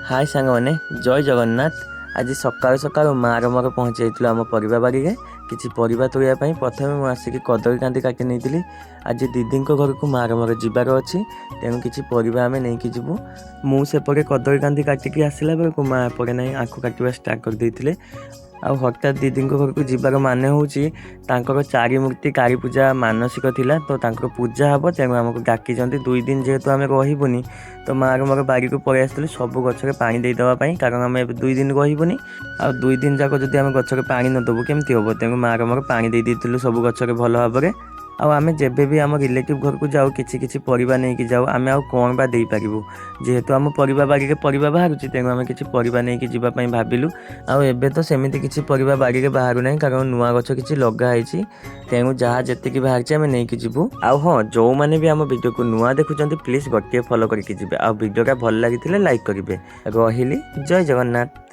हाय सांग मैंने जय जगन्नाथ। आज सकाल सकाल मार मोर पहुँच जाइलु आम परिवा बाड़ी में किसी परिवा तोड़ाई प्रथम मुझे आसिक कदली कांदी काटी नहीं। आज दीदी घर को मार मोर जबार अच्छी तेणु किसी परिवा आम नहीं जीवु। मुझे कदली कांदी काटिकी आसला बेलू माँ एपटे ना आखु काटा स्टार्ट कर देते। आउ हठात दीदी घर को जीवार माने हूँ चारि मूर्ति काली पूजा मानसिक थिला तो तांकर पूजा हम तेणु आमको डाकी 2 दिन जेहेतु आम रही तो माँ मोर बाड़ी को पलि आसलु सब गचरे पानी देदेवाई कारण आम 2 दिन रही आ 2 दिन जाक जब आम गचरे पानी नदेबू केमती हम तेणु माँ मोर पानी दे देलु सब गचरे भल भाव में। आम जेबे भी आम रिलेटिव घर को जाऊ किसी परिवा नहीं जाऊ आम आउ कौन बा दे पारिबु जेहेतु आम परिवा बाड़ी के परिवा बाहर तेणु आम किसी परिवा नहीं जावाई भाविलु। आउ एबे तो सेमिति किसी परिवा बाड़ी के बाहर ना कारण नुआ गछ किसी लगाई तेणु जहाँ जी बाहर आम नहीं जीवु। आउ हाँ जो मैंने भी आम वीडियो को नुआ देखुं प्लीज गोटे फॉलो करके जी। आ वीडियोटा भल लगी लाइक करेंगे। रही जय जगन्नाथ।